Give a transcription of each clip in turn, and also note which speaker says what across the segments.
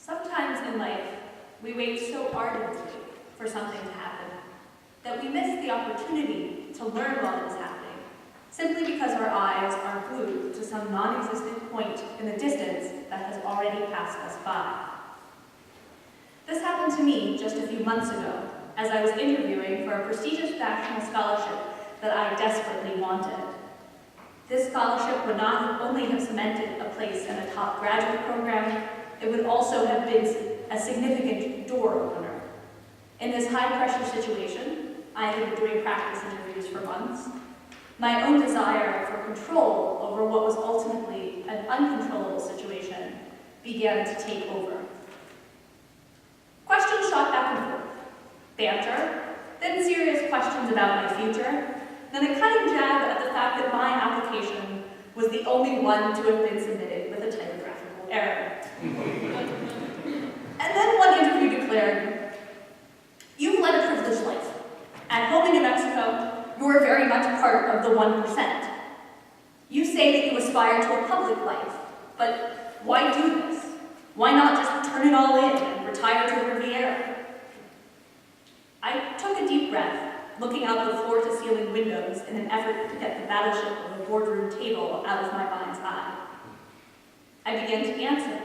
Speaker 1: Sometimes in life, we wait so ardently for something to happen that we miss the opportunity to learn while it's happening, simply because our eyes are glued to some non-existent point in the distance that has already passed us by. This happened to me just a few months ago, as I was interviewing for a prestigious national scholarship that I desperately wanted. This scholarship would not only have cemented a place in a top graduate program, it would also have been a significant door opener. In this high-pressure situation, I had been doing practice interviews for months. My own desire for control over what was ultimately an uncontrollable situation began to take over. Questions shot back and forth, banter, then serious questions about my future, then a cutting jab at the fact that my application was the only one to have been submitted with a typographical error. And then one interview declared, "You've led a privileged life. At home in New Mexico, you are very much part of the 1%. You say that you aspire to a public life, but why do this? Why not just turn it all in and retire to the Riviera?" I took a deep breath, looking out the floor-to-ceiling windows in an effort to get the battleship of a boardroom table out of my mind's eye. I began to answer.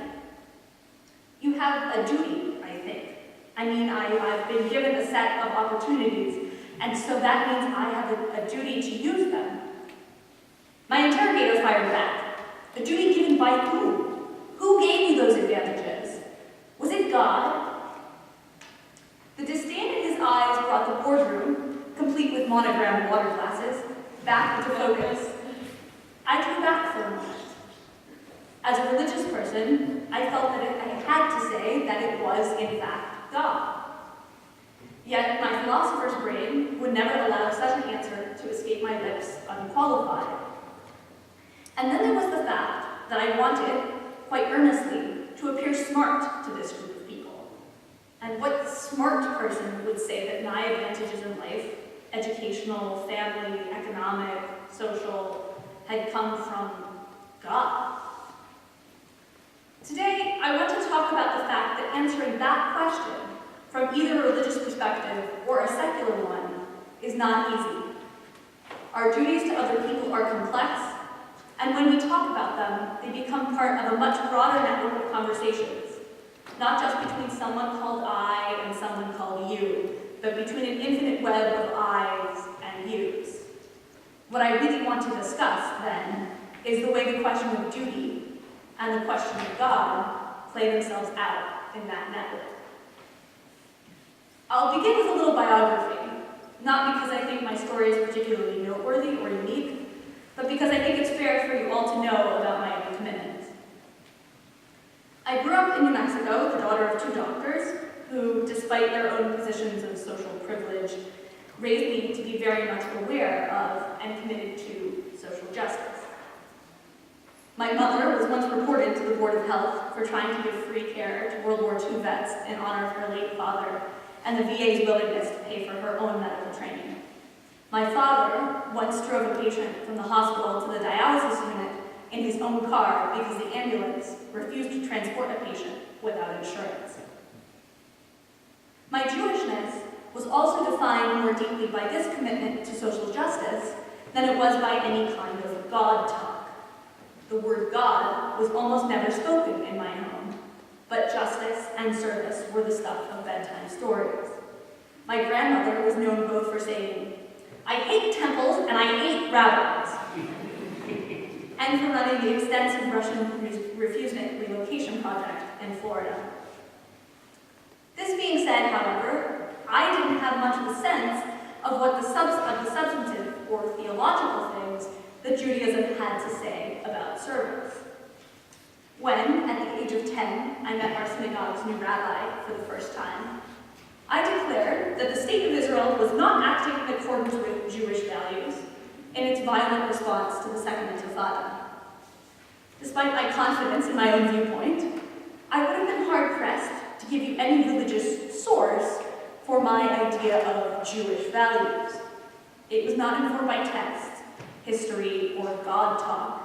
Speaker 1: "You have a duty, I think. I mean, I've been given a set of opportunities, and so that means I have a duty to use them." My interrogator fired back. "A duty given by who? Who gave you those advantages? Was it God?" The disdain in his eyes brought the boardroom, complete with monogrammed water glasses, back into focus. I drew back for a moment. As a religious person, I felt that I had to say that it was, in fact, God. Yet my philosopher's brain would never allow such an answer to escape my lips unqualified. And then there was the fact that I wanted, quite earnestly, to appear smart to this group of people. And what smart person would say that my advantages in life, educational, family, economic, social, had come from God? Today, I want to talk about the fact that answering that question from either a religious perspective or a secular one is not easy. Our duties to other people are complex, and when we talk about them, they become part of a much broader network of conversations, not just between someone called I and someone called you, but between an infinite web of I's and you's. What I really want to discuss, then, is the way the question of duty and the question of God play themselves out in that network. I'll begin with a little biography, not because I think my story is particularly noteworthy or unique, but because I think it's fair for you all to know about my own commitments. I grew up in New Mexico, the daughter of 2 doctors, who, despite their own positions of social privilege, raised me to be very much aware of and committed to social justice. My mother was once reported to the Board of Health for trying to give free care to World War II vets in honor of her late father and the VA's willingness to pay for her own medical training. My father once drove a patient from the hospital to the dialysis unit in his own car because the ambulance refused to transport a patient without insurance. My Jewishness was also defined more deeply by this commitment to social justice than it was by any kind of God talk. The word God was almost never spoken in my home, but justice and service were the stuff of bedtime stories. My grandmother was known both for saying, "I hate temples and I hate rabbis," and for running the extensive Russian refugee relocation project in Florida. This being said, however, I didn't have much of a sense of what the substantive or theological things that Judaism had to say about service. When, at the age of 10, I met our synagogue's new rabbi for the first time, I declared that the state of Israel was not acting in accordance with Jewish values in its violent response to the Second Intifada. Despite my confidence in my own viewpoint, I would have been hard-pressed to give you any religious source for my idea of Jewish values. It was not informed by text, history, or God talk,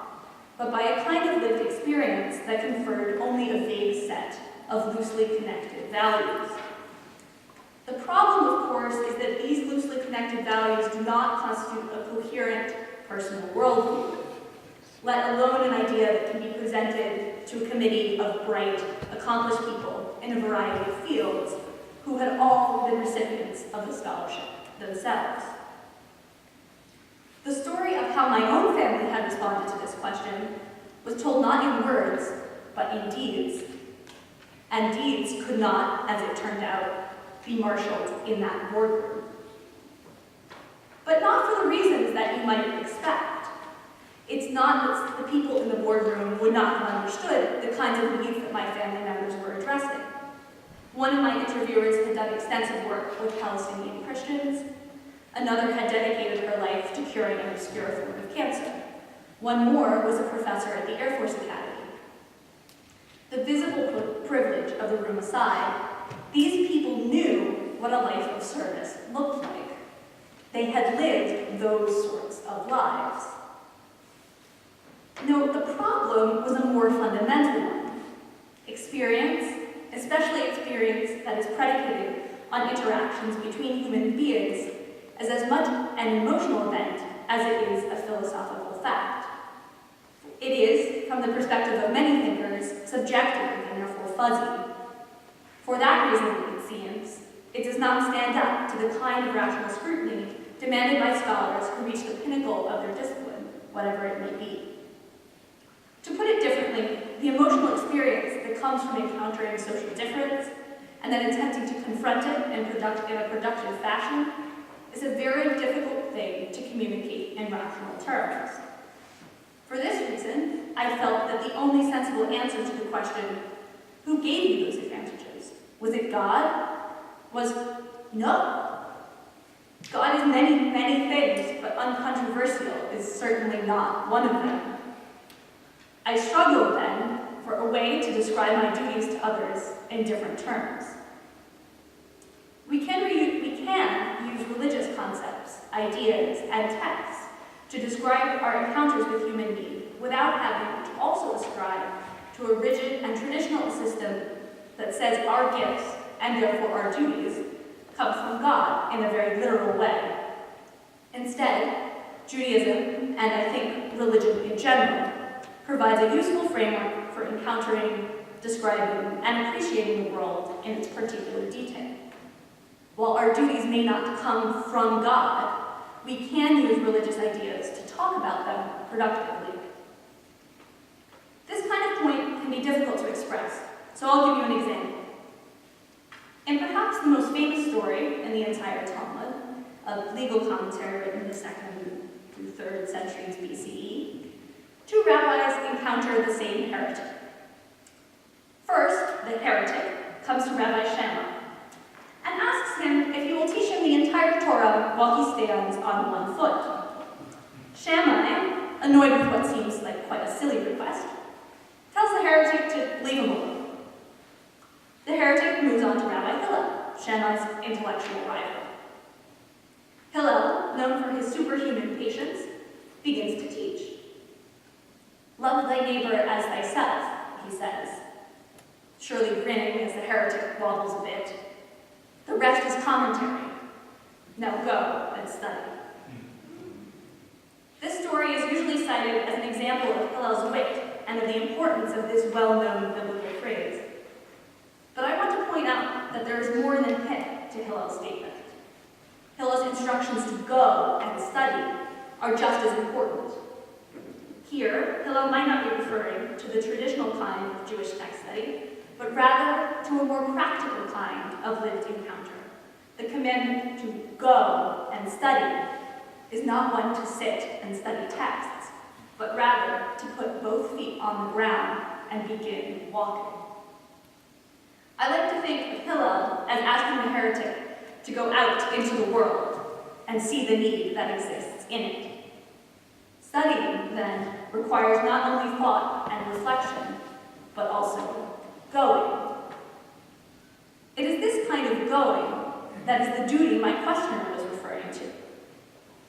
Speaker 1: but by a kind of lived experience that conferred only a vague set of loosely connected values. The problem, of course, is that these loosely connected values do not constitute a coherent personal worldview, let alone an idea that can be presented to a committee of bright, accomplished people in a variety of fields who had all been recipients of the scholarship themselves. The story of how my own family had responded to this question was told not in words, but in deeds. And deeds could not, as it turned out, be marshaled in that boardroom. But not for the reasons that you might expect. It's not that the people in the boardroom would not have understood the kinds of needs that my family members were addressing. One of my interviewers had done extensive work with Palestinian Christians. Another had dedicated her life to curing an obscure form of cancer. One more was a professor at the Air Force Academy. The visible privilege of the room aside, these people knew what a life of service looked like. They had lived those sorts of lives. No, the problem was a more fundamental one. Experience, especially experience that is predicated on interactions between human beings, is as much an emotional event as it is a philosophical fact. It is, from the perspective of many thinkers, subjective and therefore fuzzy. For that reason, it seems, it does not stand up to the kind of rational scrutiny demanded by scholars who reach the pinnacle of their discipline, whatever it may be. To put it differently, the emotional experience that comes from encountering social difference and then attempting to confront it in a productive fashion is a very difficult thing to communicate in rational terms. For this reason, I felt that the only sensible answer to the question, who gave you those advantages? Was it God? Was no. God is many, many things, but uncontroversial is certainly not one of them. I struggled then for a way to describe my duties to others in different terms. We can use religious concepts, ideas, and texts to describe our encounters with human beings without having to also ascribe to a rigid and traditional system that says our gifts, and therefore our duties, come from God in a very literal way. Instead, Judaism, and I think religion in general, provides a useful framework for encountering, describing, and appreciating the world in its particular detail. While our duties may not come from God, we can use religious ideas to talk about them productively. This kind of point can be difficult to express, so I'll give you an example. In perhaps the most famous story in the entire Talmud, a legal commentary written in the 2nd through 3rd centuries BCE, two rabbis encounter the same heretic. First, the heretic comes to Rabbi Shammai and asks him if he will teach him the entire Torah while he stands on one foot. Shammai, annoyed with what seems like quite a silly request, tells the heretic to leave him alone. The heretic moves on to Rabbi Hillel, Shammai's intellectual rival. Hillel, known for his superhuman patience, begins to teach. Love thy neighbor as thyself, he says, surely grinning as the heretic wobbles a bit. The rest is commentary. Now go and study. This story is usually cited as an example of Hillel's wit and of the importance of this well-known biblical phrase. But I want to point out that there is more than hit to Hillel's statement. Hillel's instructions to go and study are just as important. Here, Hillel might not be referring to the traditional kind of Jewish text study, but rather to a more practical kind of lived encounter. The commandment to go and study is not one to sit and study texts, but rather to put both feet on the ground and begin walking. I like to think of Hillel as asking the heretic to go out into the world and see the need that exists in it. Studying, then, requires not only thought and reflection, but also going. It is this kind of going that is the duty my questioner was referring to.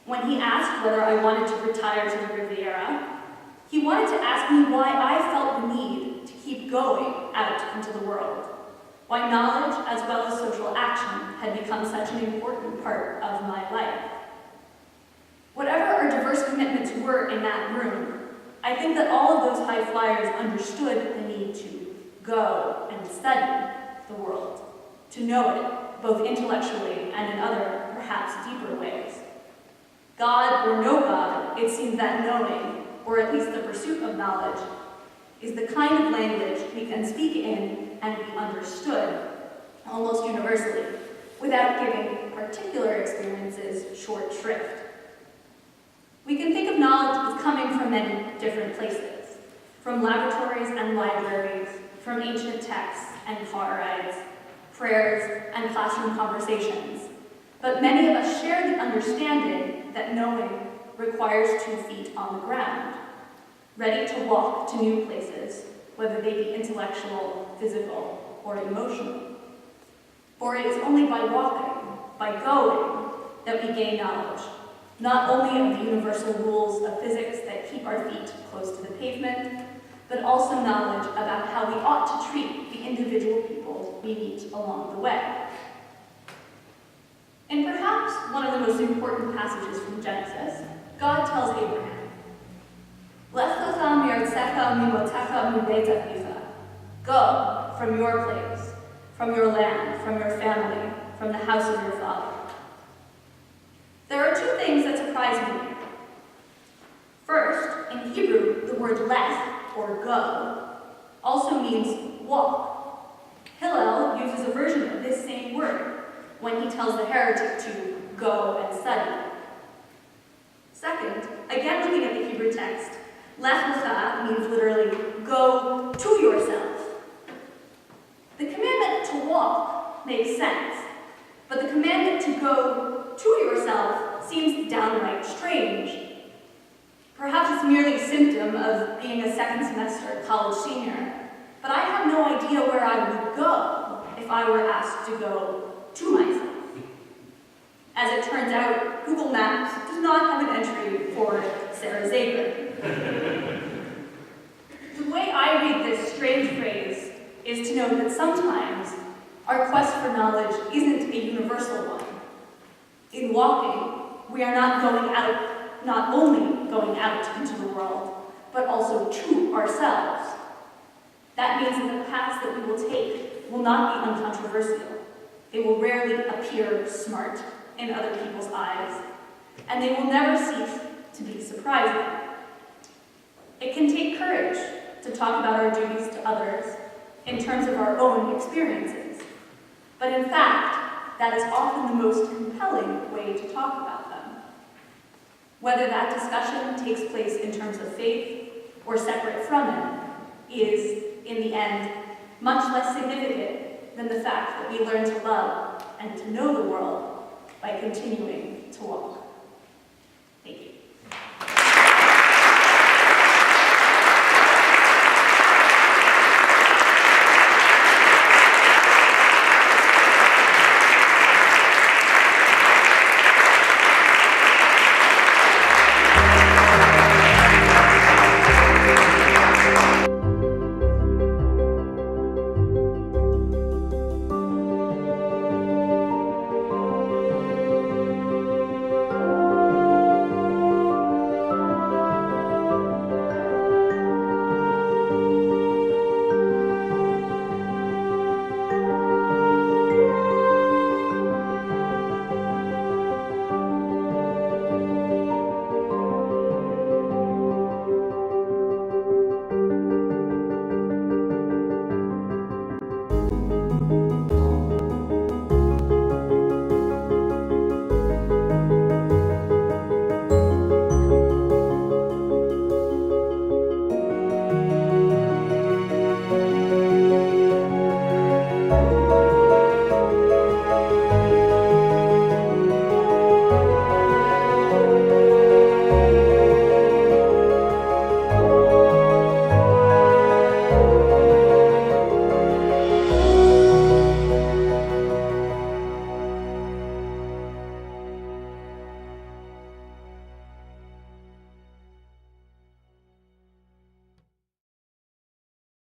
Speaker 1: When he asked whether I wanted to retire to the Riviera, he wanted to ask me why I felt the need to keep going out into the world, why knowledge as well as social action had become such an important part of my life. Whatever our diverse commitments were in that room, I think that all of those high flyers understood the need to go and study the world, to know it, both intellectually and in other, perhaps deeper ways. God or no God, it seems that knowing, or at least the pursuit of knowledge, is the kind of language we can speak in and be understood almost universally, without giving particular experiences short shrift. We can think of knowledge as coming from many different places, from laboratories and libraries, from ancient texts and car rides, prayers and classroom conversations. But many of us share the understanding that knowing requires 2 feet on the ground, ready to walk to new places, whether they be intellectual, physical, or emotional. For it is only by walking, by going, that we gain knowledge, not only of the universal rules of physics that keep our feet close to the pavement, but also knowledge about how we ought to treat the individual people we meet along the way. In perhaps one of the most important passages from Genesis, God tells Abraham, "Lech lecha mi'artzecha u'mimotecha u'mibeit avicha." Go from your place, from your land, from your family, from the house of your father. There are 2 things that surprise me here. First, in Hebrew, the word lech, or go, also means walk. Hillel uses a version of this same word when he tells the heretic to go and study. Second, again looking at the Hebrew text, lech lecha means literally go to yourself. The commandment to walk makes sense, but the commandment to go to yourself seems downright strange. Perhaps it's merely a symptom of being a second semester college senior, but I have no idea where I would go if I were asked to go to myself. As it turns out, Google Maps does not have an entry for Sarah Zager. The way I read this strange phrase is to note that sometimes our quest for knowledge isn't a universal one. In walking, we are not only going out into the world, but also to ourselves. That means that the paths that we will take will not be uncontroversial. They will rarely appear smart in other people's eyes, and they will never cease to be surprising. It can take courage to talk about our duties to others in terms of our own experiences, but in fact, that is often the most compelling way to talk about them. Whether that discussion takes place in terms of faith or separate from it is, in the end, much less significant than the fact that we learn to love and to know the world by continuing to walk.